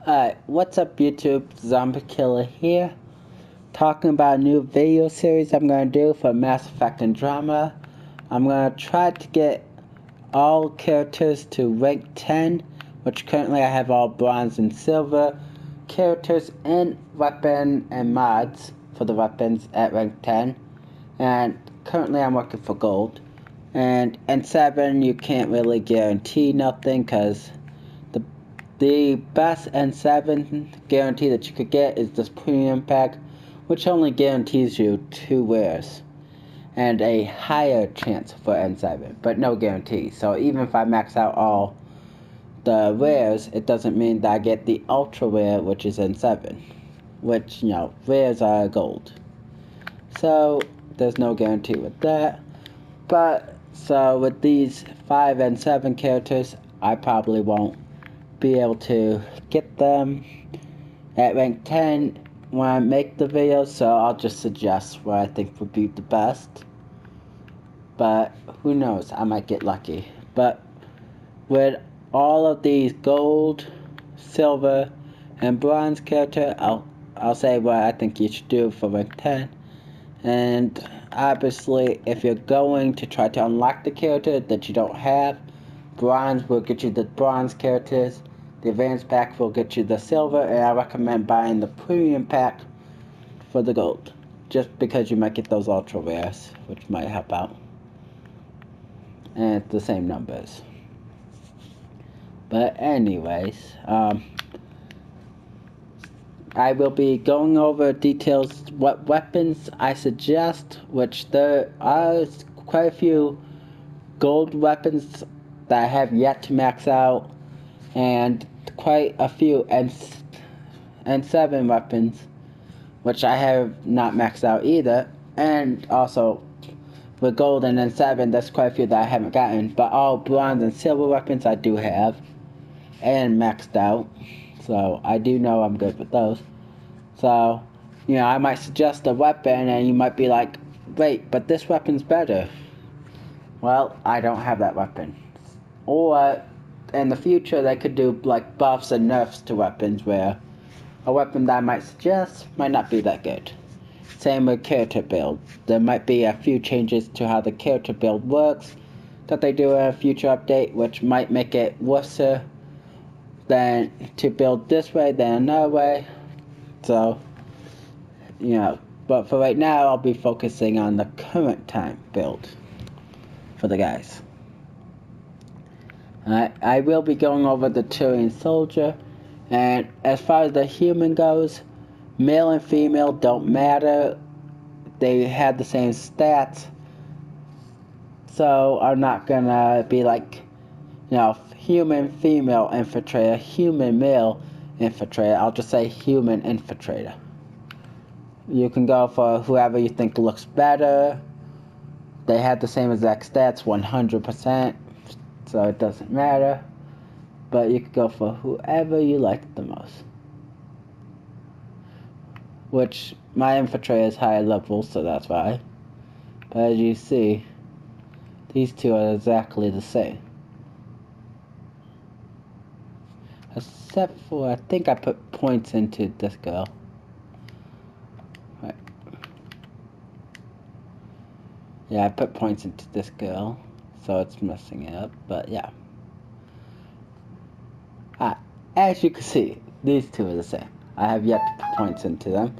Alright, what's up YouTube? Zombie here, talking about a new video series I'm going to do for Mass Effect Andromeda. I'm going to try to get all characters to rank 10, which currently I have all bronze and silver characters and weapon and mods for the weapons at rank 10. And currently I'm working for gold. And N7 you can't really guarantee nothing because the best N7 guarantee that you could get is this premium pack, which only guarantees you 2 rares and a higher chance for N7, but no guarantee. So even if I max out all the rares, it doesn't mean that I get the ultra rare, which is N7, which, you know, rares are gold. So there's no guarantee with that. But so with these 5 and 7 characters, I probably won't be able to get them at rank 10 when I make the video, so I'll just suggest what I think would be the best. But who knows, I might get lucky. But with all of these gold, silver, and bronze character, I'll say what I think you should do for rank 10. And obviously, if you're going to try to unlock the character that you don't have, bronze will get you the bronze characters, the advanced pack will get you the silver, and I recommend buying the premium pack for the gold, just because you might get those ultra rares, which might help out. And it's the same numbers. But anyways, I will be going over details, what weapons I suggest, which there are quite a few gold weapons that I have yet to max out, and quite a few N7 weapons, which I have not maxed out either, and also with gold and N7, there's quite a few that I haven't gotten, but all bronze and silver weapons I do have, and maxed out, so I do know I'm good with those. So, you know, I might suggest a weapon, and you might be like, wait, but this weapon's better. Well, I don't have that weapon. Or, in the future, they could do, like, buffs and nerfs to weapons, where a weapon that I might suggest might not be that good. Same with character build. There might be a few changes to how the character build works that they do in a future update, which might make it worse than to build this way than another way. So, you know, but for right now, I'll be focusing on the current time build for the guys. I will be going over the Turian soldier, and as far as the human goes, male and female don't matter. They have the same stats, so I'm not gonna be like, you know, human female infiltrator, human male infiltrator. I'll just say human infiltrator. You can go for whoever you think looks better. They have the same exact stats, 100%, so it doesn't matter. But you can go for whoever you like the most. Which, my infiltrator is higher level, so that's why. But as you see, these two are exactly the same. Except for, I think I put points into this girl. Right. Yeah, I put points into this girl, so it's messing it up, but yeah. As you can see, these two are the same. I have yet to put points into them,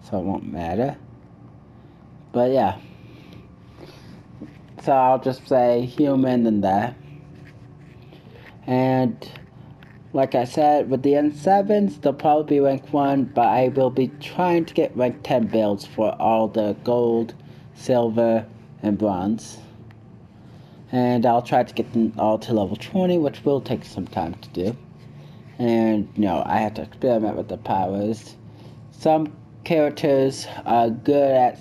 so it won't matter. But yeah. So I'll just say human and that. And like I said, with the N7s, they'll probably be rank 1, but I will be trying to get rank 10 builds for all the gold, silver, and bronze. And I'll try to get them all to level 20, which will take some time to do. And, you know, I have to experiment with the powers. Some characters are good at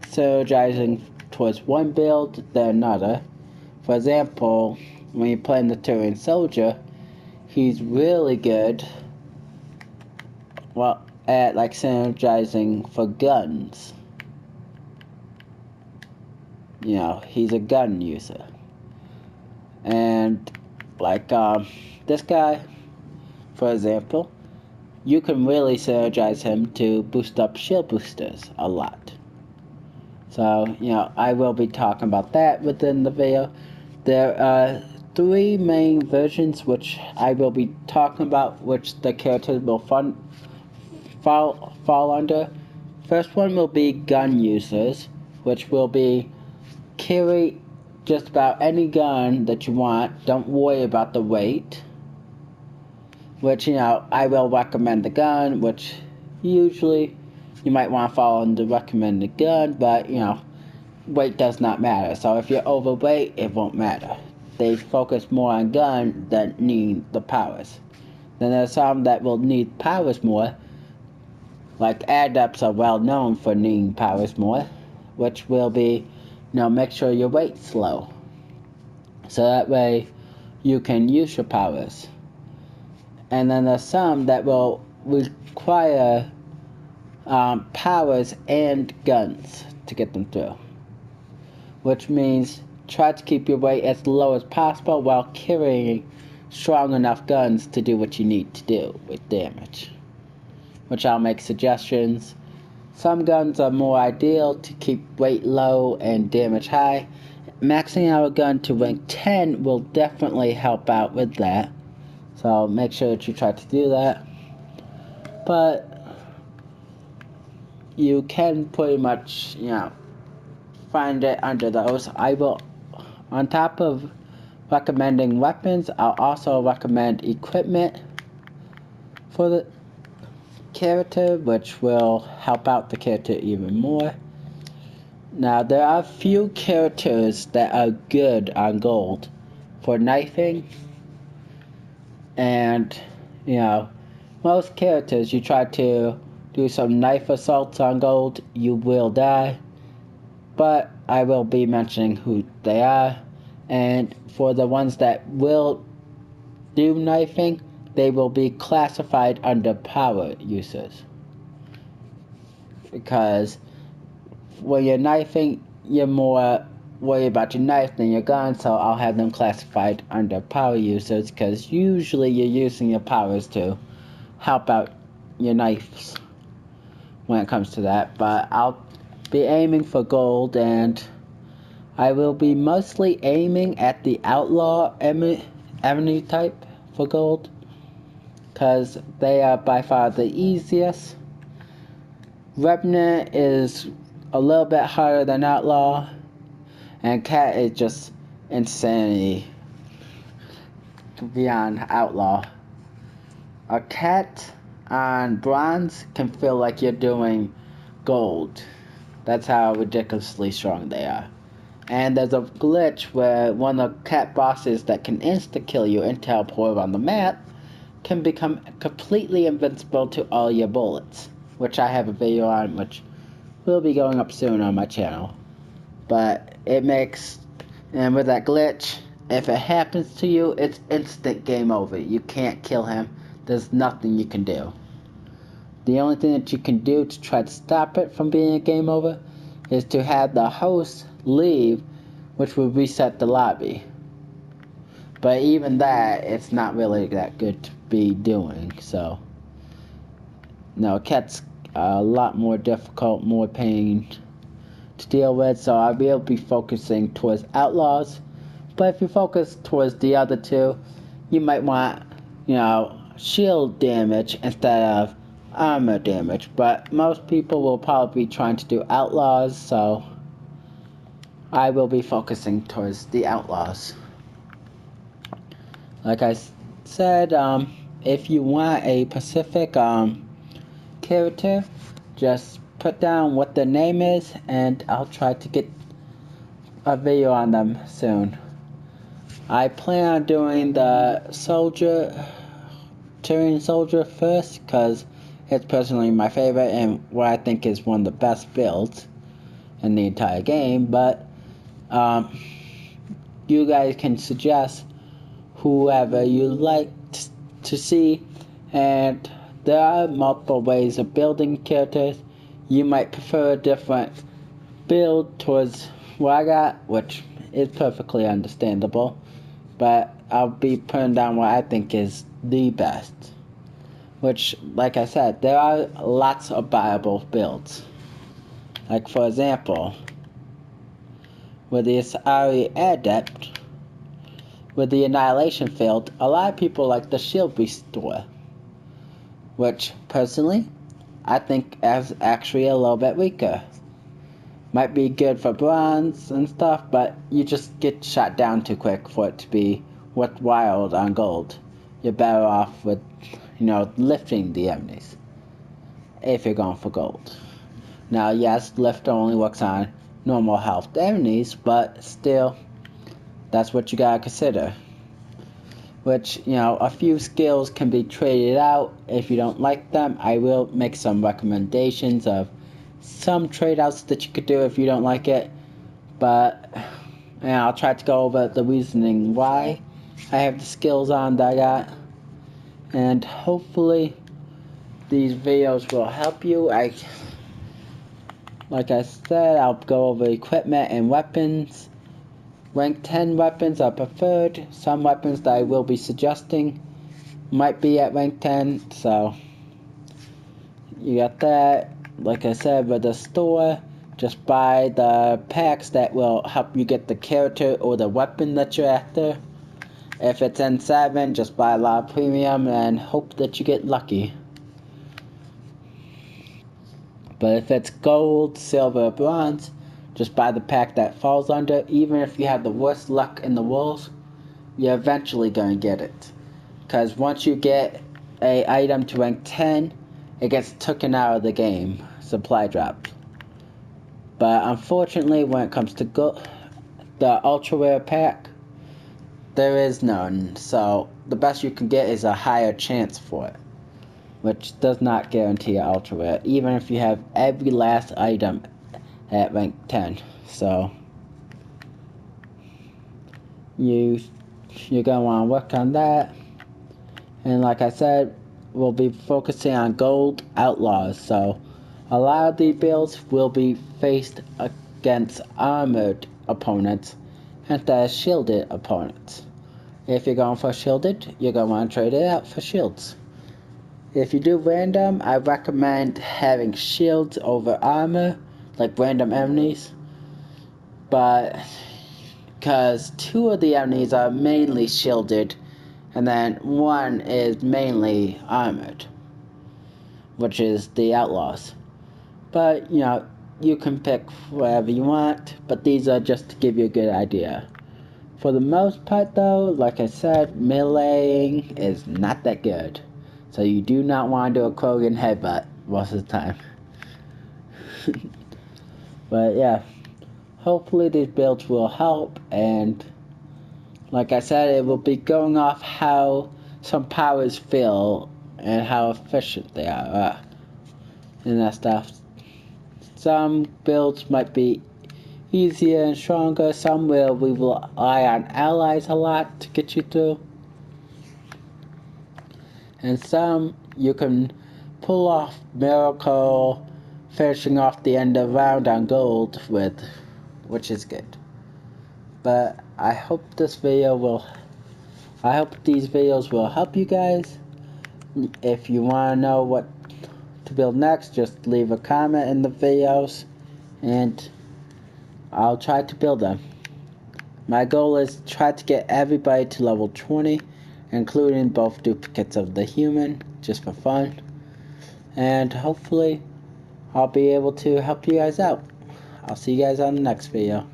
synergizing towards one build than another. For example, when you're playing the Turian soldier, he's really good, well, at like synergizing for guns. You know, he's a gun user. And like this guy, for example, you can really synergize him to boost up shield boosters a lot. So, I will be talking about that within the video. There are 3 main versions which I will be talking about, which the characters will fall under. First one will be gun users, which will be carry just about any gun that you want. Don't worry about the weight. Which, I will recommend the gun, which usually you might want to follow the recommended gun, but, weight does not matter. So if you're overweight, it won't matter. They focus more on gun than need the powers. Then there's some that will need powers more, like adepts are well known for needing powers more, which will be, make sure your weight's low. So that way you can use your powers. And then there's some that will require powers and guns to get them through. Which means try to keep your weight as low as possible while carrying strong enough guns to do what you need to do with damage. Which I'll make suggestions. Some guns are more ideal to keep weight low and damage high. Maxing out a gun to rank 10 will definitely help out with that. So make sure that you try to do that. But you can pretty much, find it under those. I will, on top of recommending weapons, I'll also recommend equipment for the character, which will help out the character even more. Now, there are few characters that are good on gold for knifing. And, most characters, you try to do some knife assaults on gold, you will die. But I will be mentioning who they are. And for the ones that will do knifing, they will be classified under power users. Because when you're knifing, you're more worried about your knife than your gun, so I'll have them classified under power users, because usually you're using your powers to help out your knives when it comes to that. But I'll be aiming for gold, and I will be mostly aiming at the outlaw enemy type for gold, because they are by far the easiest. Revenant is a little bit harder than outlaw, and cat is just insanity beyond outlaw. A cat on bronze can feel like you're doing gold. That's how ridiculously strong they are. And there's a glitch where one of the cat bosses that can insta-kill you and teleport on the map can become completely invincible to all your bullets, which I have a video on, which will be going up soon on my channel. But it makes, and with that glitch, if it happens to you, it's instant game over. You can't kill him. There's nothing you can do. The only thing that you can do to try to stop it from being a game over is to have the host leave, which will reset the lobby. But even that, it's not really that good to be doing, so. No, cat's a lot more difficult, more pain to deal with, so I will be focusing towards outlaws. But if you focus towards the other two, you might want, shield damage instead of armor damage. But most people will probably be trying to do outlaws, so I will be focusing towards the outlaws. Like I said, if you want a specific character, just put down what their name is, and I'll try to get a video on them soon. I plan on doing the Tyrion soldier first, because it's personally my favorite and what I think is one of the best builds in the entire game. But you guys can suggest whoever you like to see, and there are multiple ways of building characters. You might prefer a different build towards what I got, which is perfectly understandable, but I'll be putting down what I think is the best. which, like I said, there are lots of viable builds. Like, for example, with the Asari Adept, with the Annihilation Field, a lot of people like the Shield Restore, which, personally, I think is actually a little bit weaker. Might be good for bronze and stuff, but you just get shot down too quick for it to be worthwhile on gold. You're better off with, lifting the enemies, if you're going for gold. Now, yes, lift only works on normal health enemies, but still, that's what you gotta consider. Which, a few skills can be traded out. If you don't like them, I will make some recommendations of some trade outs that you could do if you don't like it. But, I'll try to go over the reasoning why I have the skills on that I got. And hopefully, these videos will help you. Like I said, I'll go over equipment and weapons. Rank 10 weapons are preferred. Some weapons that I will be suggesting might be at rank 10, so you got that. Like I said, with the store, just buy the packs that will help you get the character or the weapon that you're after. If it's N7, just buy a lot of premium and hope that you get lucky. But if it's gold, silver, bronze, just buy the pack that falls under. Even if you have the worst luck in the world, you're eventually going to get it. Because once you get a item to rank 10, it gets taken out of the game, supply drop. But unfortunately, when it comes to the ultra rare pack, there is none. So the best you can get is a higher chance for it, which does not guarantee an ultra rare, even if you have every last item at rank 10. So you're gonna want to work on that. And like I said, we'll be focusing on gold outlaws. So a lot of the builds will be faced against armored opponents instead of shielded opponents. If you're going for shielded, you're gonna want to trade it out for shields. If you do random, I recommend having shields over armor, like random enemies. But, because 2 of the enemies are mainly shielded, and then 1 is mainly armored, which is the outlaws. But, you can pick whatever you want, but these are just to give you a good idea. For the most part, though, like I said, meleeing is not that good. So you do not want to do a Krogan headbutt most of the time. But yeah, hopefully these builds will help, and like I said, it will be going off how some powers feel and how efficient they are and that stuff. Some builds might be easier and stronger, some will rely on allies a lot to get you through, and some you can pull off miracle finishing off the end of round on gold with, which is good. But I hope these videos will help you guys. If you want to know what to build next, just leave a comment in the videos and I'll try to build them. My goal is to try to get everybody to level 20, including both duplicates of the human, just for fun. And hopefully I'll be able to help you guys out. I'll see you guys on the next video.